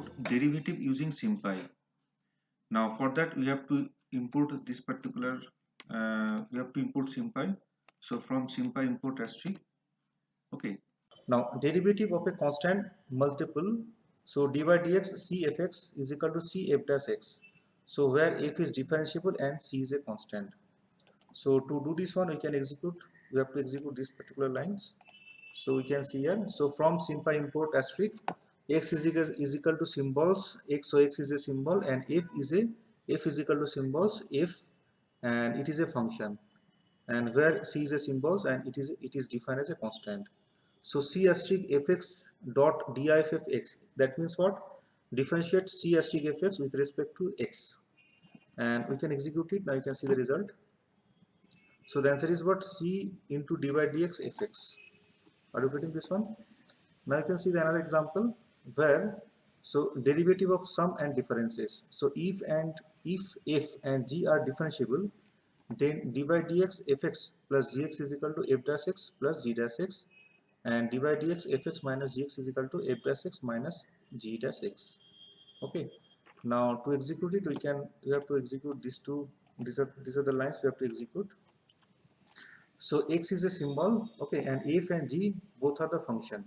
about derivative using SymPy. Now for that we have to import this particular, we have to import SymPy. So from SymPy import asterisk. Okay. Now derivative of a constant multiple. So d by dx c f x is equal to c f dash x. So where f is differentiable and c is a constant. So to do this one we can execute, we have to execute these particular lines. So we can see here, so from SymPy import asterisk x is equal to symbols x, so x is a symbol, and f is equal to symbols f, and it is a function, and where c is a symbols and it is defined as a constant. So c asterisk fx dot diff of x, that means what? Differentiate c asterisk fx with respect to x, and we can execute it. Now you can see the result. So the answer is what? C into d by dx fx. Are you getting this one? Now you can see the another example where, so derivative of sum and differences. So if f and g are differentiable, then d by dx fx plus gx is equal to f dash x plus g dash x, and d by dx fx minus gx is equal to f dash x minus g dash x. Okay. Now to execute it, we have to execute these two. These are the lines we have to execute. So x is a symbol, okay, and f and g both are the function.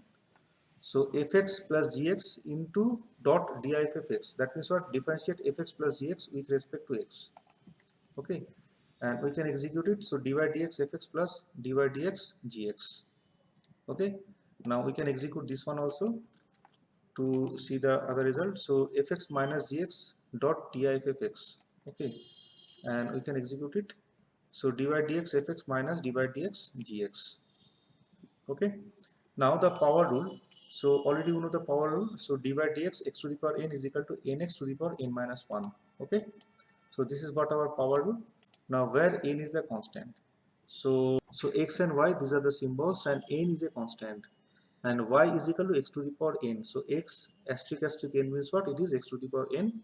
So fx plus gx into dot diff of x. That means what? Differentiate fx plus gx with respect to x. Okay, and we can execute it. So dy dx fx plus dy dx gx. Okay, now we can execute this one also to see the other result. So fx minus gx dot diff of x. Okay, and we can execute it. So dy dx fx minus dy dx gx. Okay, now the power rule. So already you know the power rule. So d by dx x to the power n is equal to nx to the power n minus 1. Okay, so this is what our power rule. Now where n is the constant, so x and y, these are the symbols, and n is a constant, and y is equal to x to the power n. So x asterisk asterisk n means what? It is x to the power n,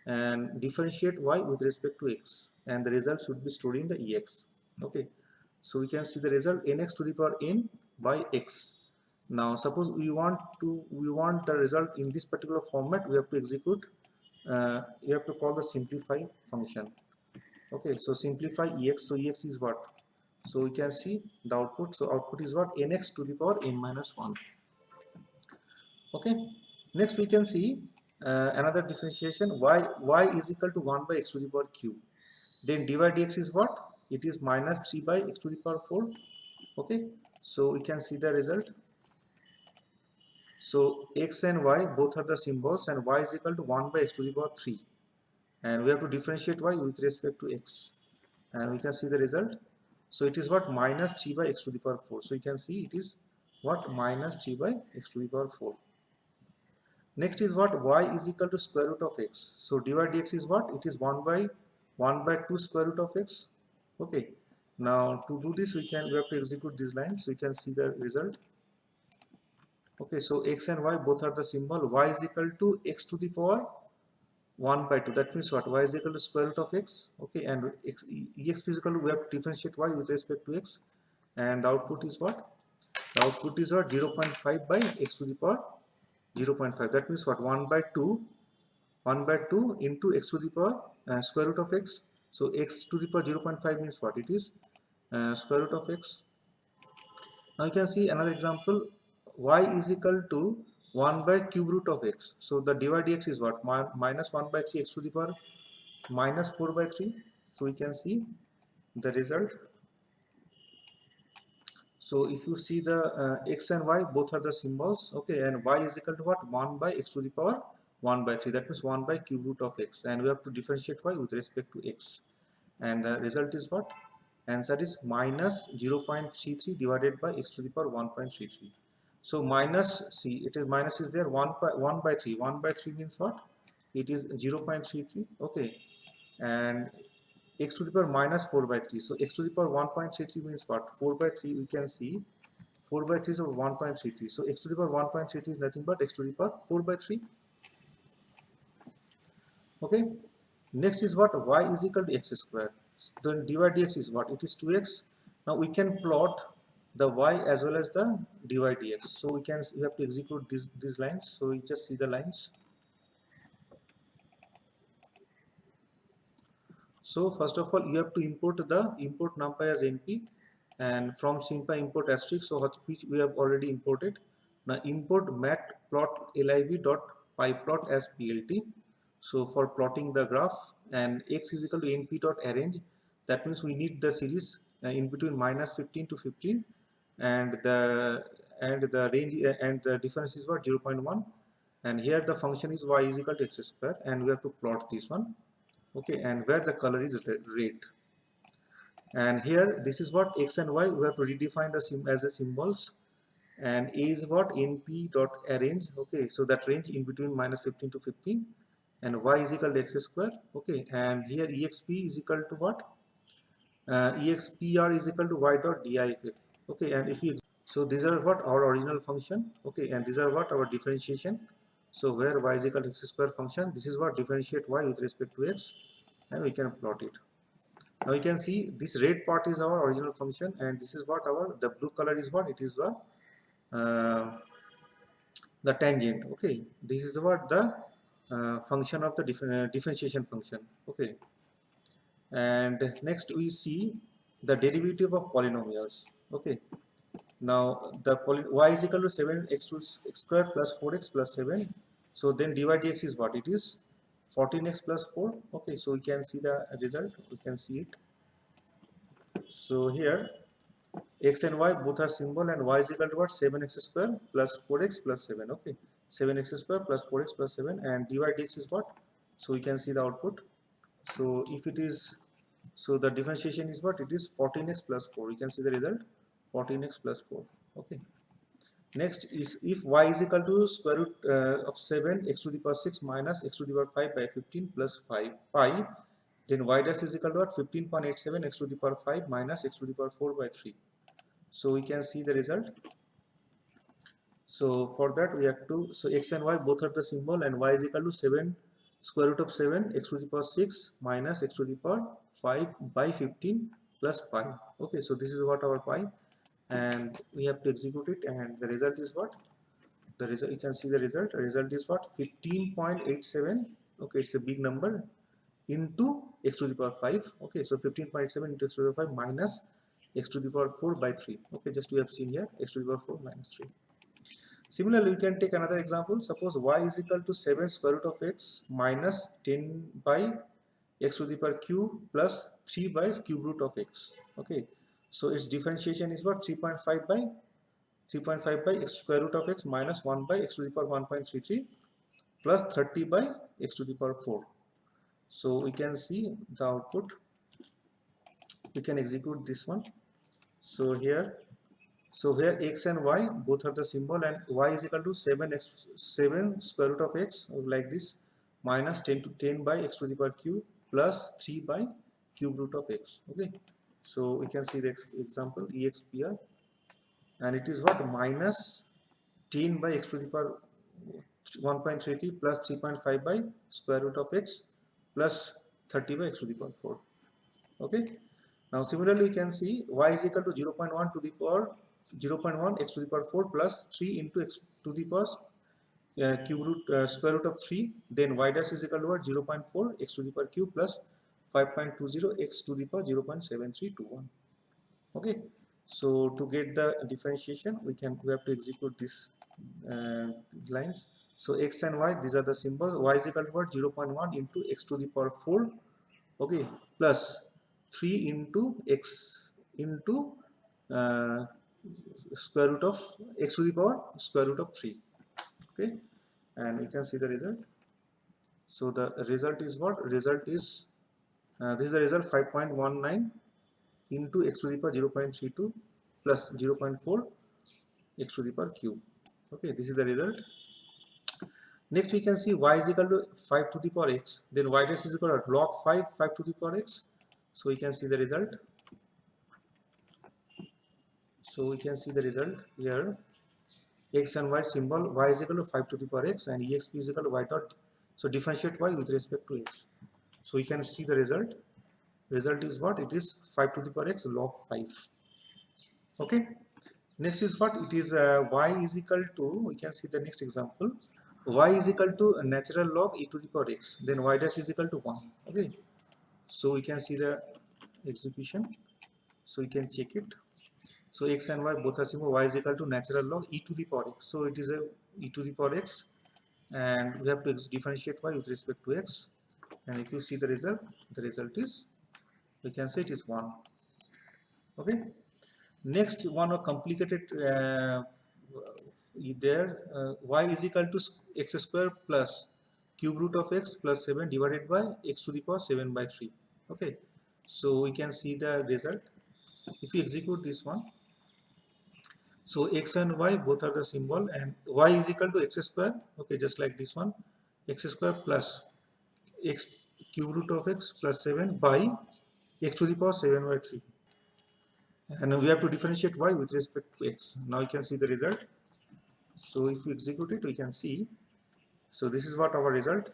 and differentiate y with respect to x, and the result should be stored in the ex. Okay, so we can see the result nx to the power n by x. Now suppose we want the result in this particular format, we have to execute, you have to call the simplify function. Okay, so simplify ex. So ex is what? So we can see the output. So output is what? Nx to the power n minus 1. Okay, next we can see another differentiation. Y is equal to 1 by x to the power q. Then dy dx is what? It is minus 3 by x to the power 4. Okay, so we can see the result. So x and y both are the symbols, and y is equal to 1 by x to the power 3, and we have to differentiate y with respect to x, and we can see the result. So it is what? Minus 3 by x to the power 4. So you can see it is what? Minus 3 by x to the power 4. Next is what? Y is equal to square root of x. So dy dx is what? It is 1 by 2 square root of x. Okay, now to do this we have to execute these lines, so you can see the result. Okay, so x and y both are the symbol. Y is equal to x to the power 1 by 2. That means what? Y is equal to square root of x. Okay, and ex is equal to, we have to differentiate y with respect to x, and the output is what? The output is what? 0.5 by x to the power 0.5. That means what? 1 by 2 into x to the power square root of x. So x to the power 0.5 means what? It is square root of x. Now you can see another example. Y is equal to 1 by cube root of x. So the dy dx is what? Minus 1 by 3 x to the power minus 4 by 3. So we can see the result. So if you see the x and y both are the symbols, okay, and y is equal to what? 1 by x to the power 1 by 3. That means 1 by cube root of x, and we have to differentiate y with respect to x, and the result is what? Answer is minus 0.33 divided by x to the power 1.33. So minus, see, it is minus is there, 1 by 3. 1 by 3 means what? It is 0.33. Okay, and x to the power minus 4 by 3. So x to the power 1.33 means what? 4 by 3, we can see 4 by 3 is 1.33. So x to the power 1.33 is nothing but x to the power 4 by 3. Okay, next is what? Y is equal to x square. Then dy dx is what? It is 2x. Now we can plot the y as well as the dy dx. So we have to execute these lines. So we just see the lines. So first of all, you have to import numpy as np, and from simpy import asterisk, so which we have already imported. Now import matplotlib dot pyplot as plt, so for plotting the graph, and x is equal to np dot arrange. That means we need the series in between -15 to 15, and the range and the difference is what, 0.1, and here the function is y is equal to x square, and we have to plot this one. Okay, and where the color is red, and here this is what x and y, we have to redefine the as the symbols, and a is what, np dot arrange. Okay, so that range in between -15 to 15, and y is equal to x square. Okay, and here exp is equal to what, expr is equal to y dot diff. Okay, and if you, so these are what our original function. Okay, and these are what our differentiation. So where y is equal to x square function, this is what differentiate y with respect to x, and we can plot it. Now you can see this red part is our original function, and this is what our, the blue color is what, it is uh, the tangent. Okay, this is what the function of the differentiation function. Okay, and next we see the derivative of polynomials. Okay, now the y is equal to 7x square plus 4x plus 7. So then dy dx is what, it is 14x plus 4. Okay, so we can see the result, we can see it. So here x and y both are symbol, and y is equal to what, 7x square plus 4x plus 7. Okay, 7x square plus 4x plus 7, and dy dx is what, so we can see the output. So if it is, so the differentiation is what, it is 14x plus 4. We can see the result, 14x plus 4. Okay, next is if y is equal to square root of 7 x to the power 6 minus x to the power 5 by 15 plus 5 pi, then y dash is equal to what, 15.87 x to the power 5 minus x to the power 4 by 3. So we can see the result. So for that we have to, so x and y both are the symbol, and y is equal to 7 square root of 7 x to the power 6 minus x to the power 5 by 15 plus pi. Okay, so this is what our pi, and we have to execute it, and the result is what, the result, you can see the result is what, 15.87. Okay, it's a big number, into x to the power 5. Okay, so 15.87 into x to the power 5 minus x to the power 4 by 3. Okay, just we have seen here x to the power 4 minus 3. Similarly, we can take another example. Suppose y is equal to 7 square root of x minus 10 by x to the power q plus 3 by cube root of x. Okay, so its differentiation is what, 3.5 by x square root of x minus 1 by x to the power 1.33 plus 30 by x to the power 4. So we can see the output, we can execute this one. So here x and y both are the symbol, and y is equal to 7 square root of x like this minus 10 by x to the power q plus 3 by cube root of x. Okay, so we can see the example expr, and it is what, minus 10 by x to the power 1.33 plus 3.5 by square root of x plus 30 by x to the power 4. Okay, now similarly we can see y is equal to 0.1 to the power 0.1 x to the power 4 plus 3 into x to the power cube root square root of 3, then y dash is equal to what, 0.4 x to the power cube plus 5.20 x to the power 0.7321. Okay, so to get the differentiation, we have to execute these lines. So x and y, these are the symbols. Y is equal to what, 0.1 into x to the power 4, okay, plus 3 into x into uh, square root of x to the power square root of 3. Okay, and we can see the result. So the result is what, result is this is the result, 5.19 into x to the power 0.32 plus 0.4 x to the power cube. Okay, this is the result. Next we can see y is equal to 5 to the power x, then y dash is equal to log 5 to the power x. So we can see the result. So we can see the result here, x and y symbol, y is equal to 5 to the power x, and exp is equal to y dot, so differentiate y with respect to x. So we can see the result. Result is what, it is 5 to the power x log 5. Okay, next is what, it is y is equal to, we can see the next example, y is equal to a natural log e to the power x, then y dash is equal to 1. Okay, So we can see the execution, so we can check it. So x and y both are simple. Y is equal to natural log e to the power x. So it is a e to the power x, and we have to differentiate y with respect to x. And if you see the result is, we can say it is 1. Okay. Next one, a complicated y is equal to x square plus cube root of x plus 7 divided by x to the power 7 by 3. Okay, so we can see the result if we execute this one. So x and y both are the symbol, and y is equal to x square. Okay, just like this one, x square plus x cube root of x plus 7 by x to the power 7 by 3. And we have to differentiate y with respect to x. Now you can see the result. So if we execute it, we can see. So this is what our result.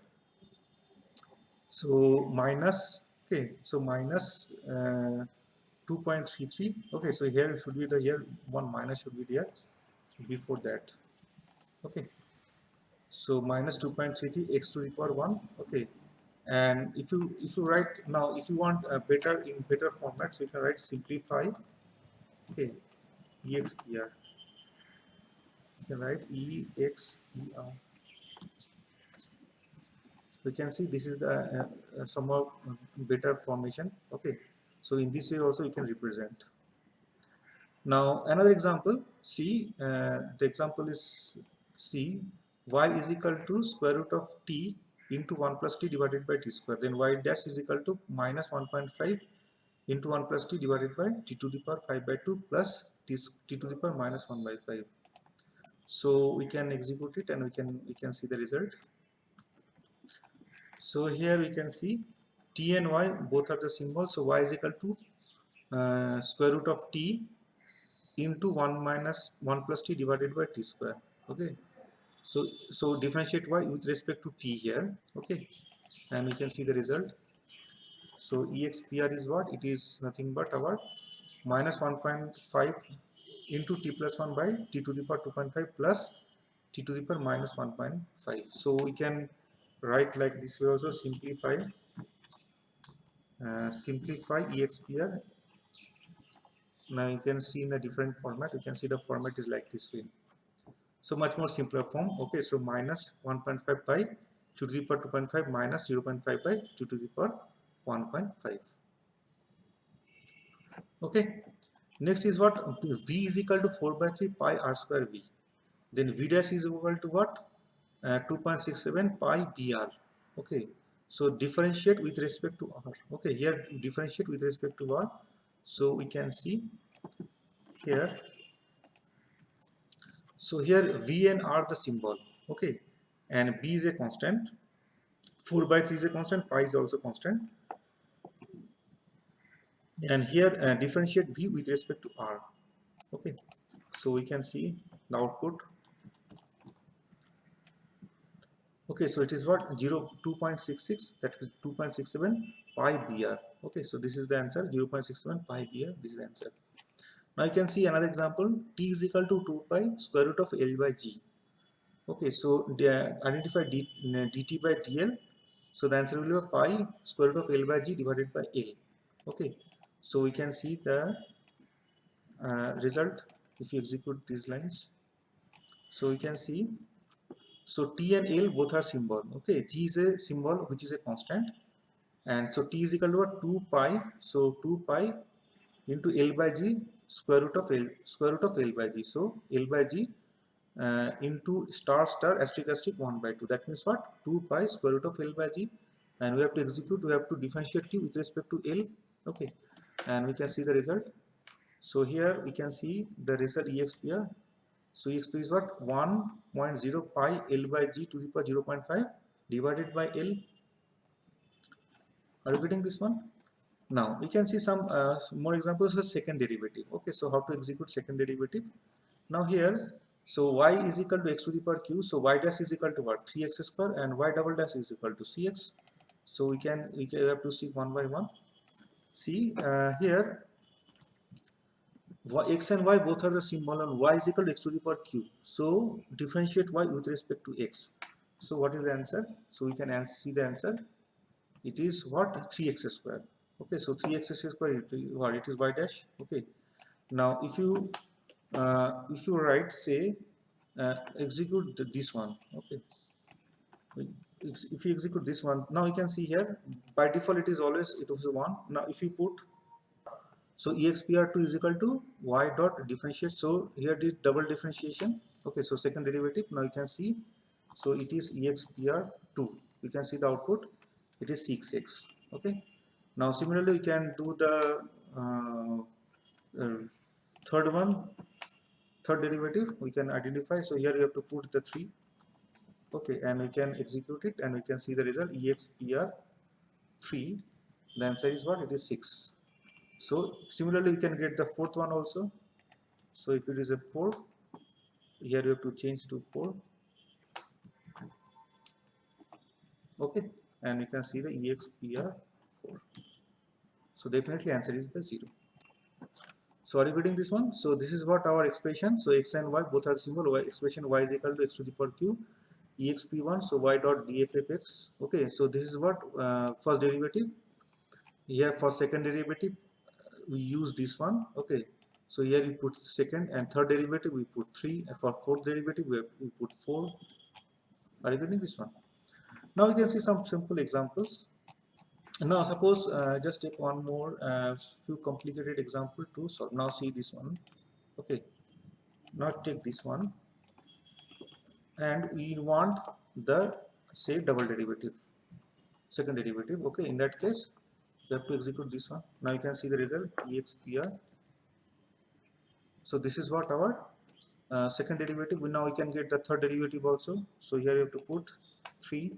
So minus, okay, so minus 2.33. Okay, so here should be the, here one minus should be there before that. Okay, so minus 2.33 x to the power 1. Okay, and if you write now, if you want a better in better format, so you can write simplify. Okay, expr. You can write expr. We can see this is the somewhat better formation. Okay, so in this way also you can represent. Now another example, see, the example is c, y is equal to square root of t into 1 plus t divided by t square, then y dash is equal to minus 1.5 into 1 plus t divided by t to the power 5 by 2 plus t to the power minus 1 by 5. So we can execute it and we can see the result. So here we can see t and y both are the symbols. So y is equal to square root of t into 1 minus 1 plus t divided by t square. Okay, so differentiate y with respect to t here. Okay, and we can see the result. So expr is what? It is nothing but our minus 1.5 into t plus 1 by t to the power 2.5 plus t to the power minus 1.5. So we can write like this way also, simplify expr. Now you can see in a different format, you can see the format is like this way. So much more simpler form. Okay, so minus 1.5 by 2 to the power 2.5 minus 0.5 by 2 to the power 1.5. Okay, next is what? V is equal to 4 by 3 pi r square v. Then v dash is equal to what? 2.67 pi br. Okay, so differentiate with respect to r. Okay, here differentiate with respect to r. So we can see here. So here v and r the symbol. Okay, and b is a constant. 4 by 3 is a constant. Pi is also constant. And here differentiate v with respect to r. Okay, so we can see the output. Okay, so it is what? 2.66, that is 2.67 pi br. Okay, so this is the answer, 0.67 pi br. This is the answer. Now you can see another example. T is equal to 2 pi square root of L by G. Okay, so identify dt by dl. So the answer will be pi square root of L by G divided by L. Okay, so we can see the result if you execute these lines. So we can see, so T and L both are symbol. Okay, G is a symbol which is a constant, and so T is equal to what? 2 pi. So 2 pi into L by G square root of L by G. So L by G into star star asterisk asterisk 1 by 2. That means what? 2 pi square root of L by G, and we have to execute. We have to differentiate T with respect to L. Okay, and we can see the result. So here we can see the result expr. So exp is what? 1.0 pi L by G to the power 0.5 divided by L. Are you getting this one? Now we can see some more examples of second derivative. Okay, so how to execute second derivative? Now here, so y is equal to x to the power q. So y dash is equal to what? 3x square, and y double dash is equal to cx. So we have to see one by one. See here, x and y both are the symbol, and y is equal to x to the power q. So differentiate y with respect to x. So what is the answer? So we can see the answer. It is what? 3x square. Okay, so 3x square, it is y dash. Okay, now if you write, say, execute this one. Okay, if you execute this one, now you can see here by default it is always, it was 1. Now if you put, so expr2 is equal to y dot differentiate, so here did double differentiation. Okay, so second derivative, now you can see, so it is expr2, you can see the output, it is 6x. Okay, now similarly you can do the uh, uh, third one, third derivative we can identify, so here you have to put the 3. Okay, and we can execute it and we can see the result expr3, the answer is what, it is 6. So similarly we can get the fourth one also. So if it is a 4, here you have to change to 4. Okay, and you can see the expr4. So definitely answer is the 0. So are you getting this one? So this is what our expression. So x and y both are symbol. Y expression y is equal to x to the power q exp1. So y dot dff(x). Okay, so this is what first derivative. Here for second derivative we use this one. Okay, so here we put second, and third derivative we put 3, and for fourth derivative we put 4. Are you getting this one? Now we can see some simple examples. Now suppose just take one more few complicated example to solve. Now see this one. Okay, now take this one, and we want the, say, double derivative, second derivative. Okay, in that case you have to execute this one. Now you can see the result expr. So this is what our second derivative. Now we can get the third derivative also. So here you have to put 3.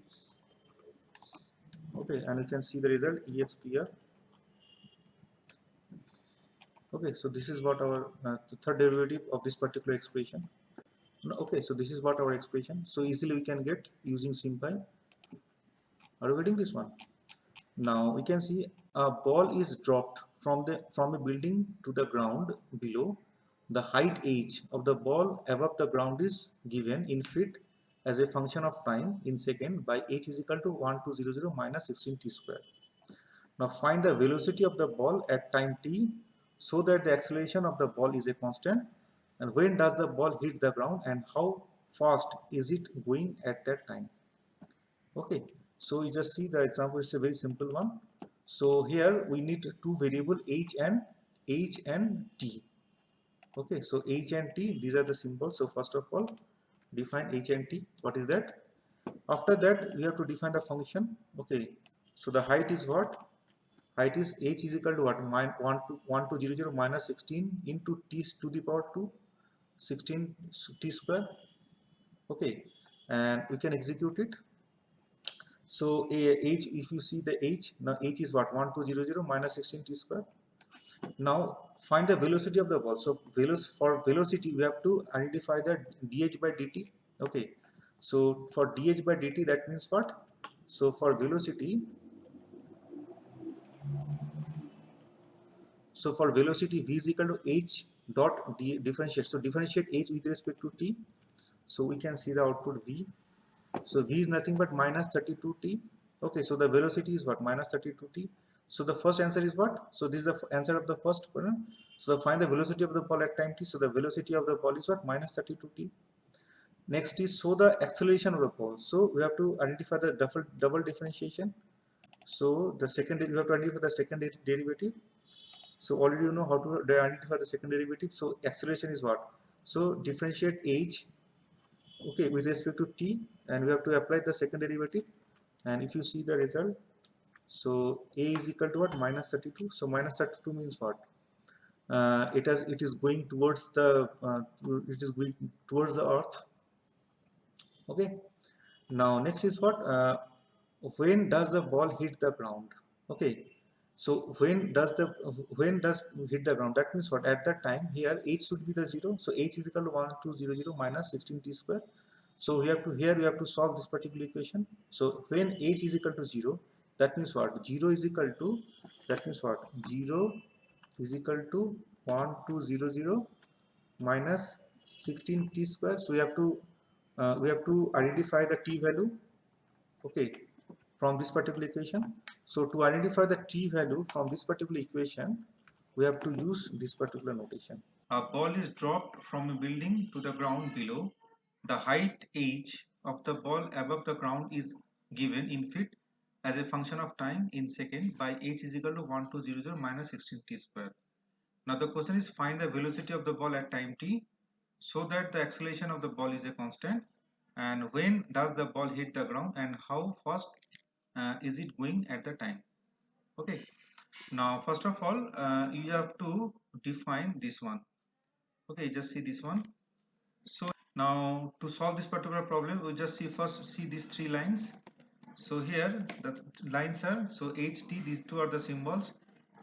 Okay, and you can see the result expr. Okay, so this is what our the third derivative of this particular expression. Okay, so this is what our expression. So easily we can get using SymPy. Are you getting this one? Now we can see a ball is dropped from a building to the ground below. The height h of the ball above the ground is given in feet as a function of time in second by h is equal to 1200 minus 16t square. Now find the velocity of the ball at time t so that the acceleration of the ball is a constant, and when does the ball hit the ground and how fast is it going at that time. Okay, so you just see the example, it's a very simple one. So here we need two variable h and t. Okay, so h and t, these are the symbols. So first of all define h and t. What is that? After that we have to define the function. Okay, so the height is what? Height is h is equal to what? 1200 minus 16 into t to the power 2, 16 t square. Okay, and we can execute it. So h, if you see the h, now h is what? 1200 minus 16 t square. Now find the velocity of the ball. So for velocity we have to identify the dh by dt. Okay, so for dh by dt, that means what? So for velocity, v is equal to h dot differentiate. So differentiate h with respect to t. So we can see the output v. So v is nothing but minus 32t. Okay, so the velocity is what? Minus 32t. So the first answer is what? So this is the answer of the first one. So find the velocity of the ball at time t. So the velocity of the ball is what? Minus 32t. Next is show the acceleration of the ball. So we have to identify the double differentiation. So the second, you have to identify the second derivative. So already you know how to identify the second derivative. So acceleration is what? So differentiate h, okay, with respect to t, and we have to apply the second derivative. And if you see the result, so a is equal to what? Minus 32. So minus 32 means what? It is going towards the it is going towards the earth. Okay, now next is what? When does the ball hit the ground? Okay, so when does hit the ground, that means what? At that time here h should be the 0. So h is equal to 1200 minus 16t square. So we have to solve this particular equation. So when h is equal to 0, that means what? 0 is equal to, that means what? 0 is equal to 1200 minus 16t square. So we have to identify the t value, okay, from this particular equation. So to identify the t value from this particular equation, we have to use this particular notation. A ball is dropped from a building to the ground below. The height h of the ball above the ground is given in feet as a function of time in second by h is equal to 1200 minus 16 t square. Now the question is find the velocity of the ball at time t so that the acceleration of the ball is a constant, and when does the ball hit the ground and how fast is it going at the time. Okay, now first of all you have to define this one. Okay, just see this one. So now to solve this particular problem, we just see these three lines. So here the lines are, so ht, these two are the symbols.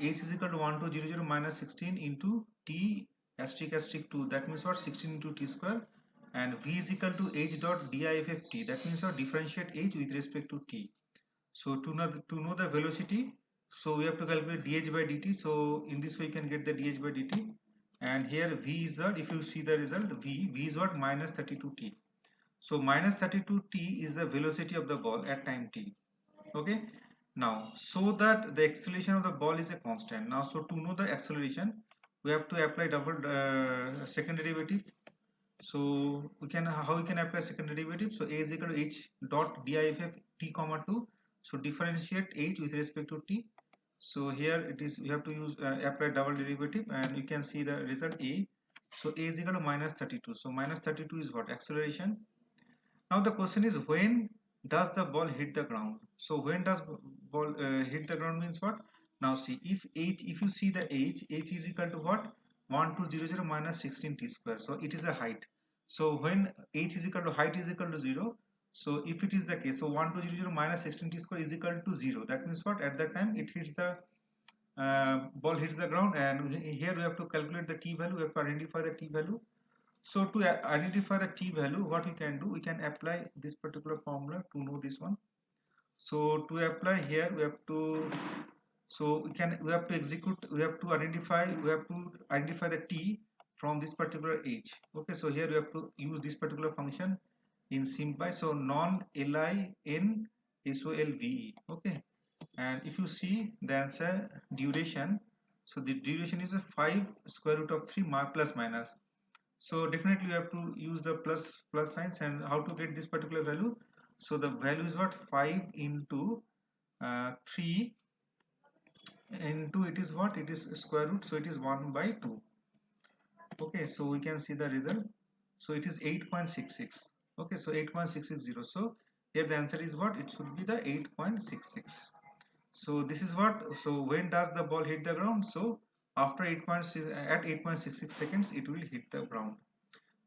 H is equal to 1200 minus 16 into t asterisk asterisk 2, that means what, 16 into t square, and v is equal to h dot diff t, that means what, differentiate h with respect to t. So to know the velocity, so we have to calculate dh by dt. So in this way you can get the dh by dt, and here v is the, if you see the result, v is what, minus 32t. So minus 32t is the velocity of the ball at time t. Okay, now so that the acceleration of the ball is a constant. Now so to know the acceleration, we have to apply double second derivative. So we can, how we can apply second derivative, so a is equal to h dot diff t comma 2. So differentiate h with respect to t. So here it is, you have to use apply double derivative, and you can see the result a. So a is equal to minus 32. So minus 32 is what, acceleration. Now the question is when does the ball hit the ground. So when does ball hit the ground means what. Now see, if you see the h is equal to what, 1200 minus 16 t square, so it is a height. So when h is equal to height is equal to 0, so if it is the case, so 1200 minus 16 t square is equal to 0, that means what, at that time it hits the ball hits the ground, and here we have to calculate the t value, we have to identify the t value. So to identify the t value, what we can do, we can apply this particular formula to know this one. So to apply here, we have to, so we have to execute, we have to identify the t from this particular h. Okay, so here we have to use this particular function in SymPy. So non lin solve. Okay, and if you see the answer duration, so the duration is a 5 square root of 3 plus minus. So definitely you have to use the plus signs. And how to get this particular value, so the value is what, 5 into 3 into, it is what, it is square root, so it is 1 by 2. Okay, so we can see the result, so it is 8.66. okay, so 8.660. So here the answer is what, it should be the 8.66. So this is what, so when does the ball hit the ground, so after 8.6, at 8.66 seconds it will hit the ground.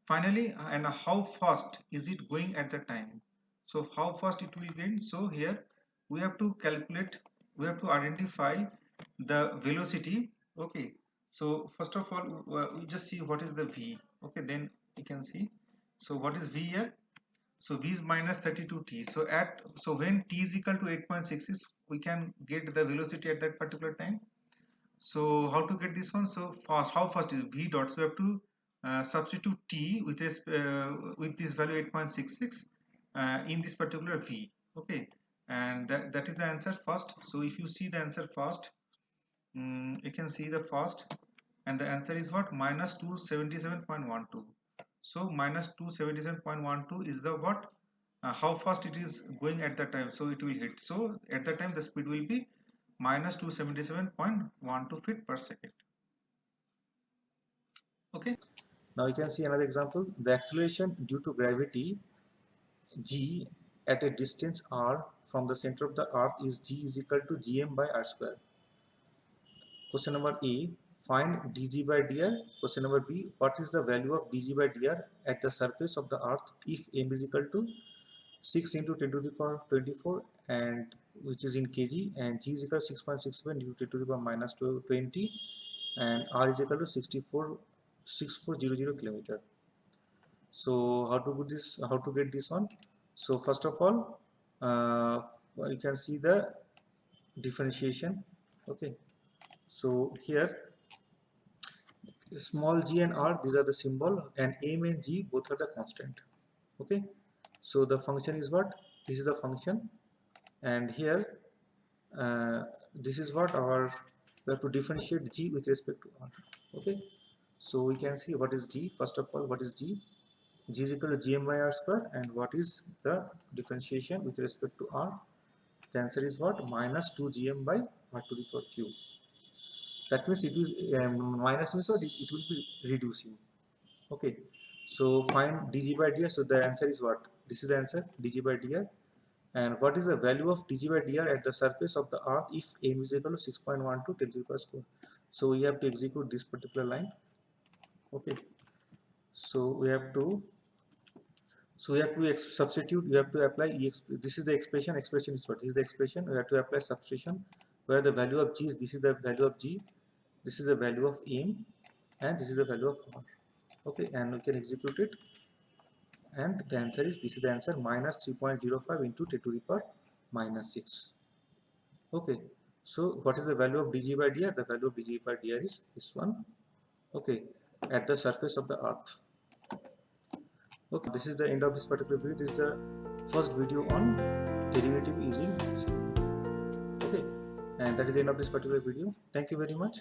Finally, and how fast is it going at the time, so how fast it will gain. So here we have to calculate, we have to identify the velocity. Okay, so first of all we just see what is the v. Okay, then you can see, so what is v here, so v is minus 32t. So at, so when t is equal to 8.66, we can get the velocity at that particular time. So how to get this one, so fast, how fast is v dot, so we have to substitute t with this value 8.66 in this particular v. Okay, and that is the answer first. So if you see the answer first, you can see the first, and the answer is what, minus 277.12. so minus 277.12 is the what, how fast it is going at that time, so it will hit. So at that time the speed will be minus 277.12 feet per second. Okay, Now you can see another example. The acceleration due to gravity g at a distance r from the center of the earth is g is equal to gm by r square. Question number A, find dg by dr. Question number B, what is the value of dg by dr at the surface of the earth if m is equal to 6 into 10 to the power 24, and which is in kg, and g is equal to 6.67 into 10 to the power minus 20, and r is equal to 6400 kilometer. So how to do this, how to get this one? So first of all, you can see the differentiation. Okay, so here small g and r, these are the symbol, and m and g both are the constant. Okay, so the function is what, this is the function, and here this is what our, we have to differentiate g with respect to r. Okay, so we can see what is g. First of all, what is g? G is equal to gm by r square, and what is the differentiation with respect to r? The answer is what? Minus 2 gm by r to the power cube. That means it is minus means what? It will be reducing. Okay, so find dg by dr. So the answer is what? This is the answer, dg by dr. And what is the value of dg by dr at the surface of the earth if m is equal to 6.12 10 to the power square? So we have to execute this particular line. Okay, so we have to substitute. You have to apply this is the expression. Expression is what? This is the expression. We have to apply substitution where the value of g is, this is the value of g, this is the value of m, and this is the value of r. Okay, and we can execute it, and the answer is, this is the answer, minus 3.05 into 10 to the power minus 6. Okay, so what is the value of dg by dr? The value of dg by dr is this one. Okay, at the surface of the earth. Okay, this is the end of this particular video. This is the first video on derivative using. Okay, and that is the end of this particular video. Thank you very much.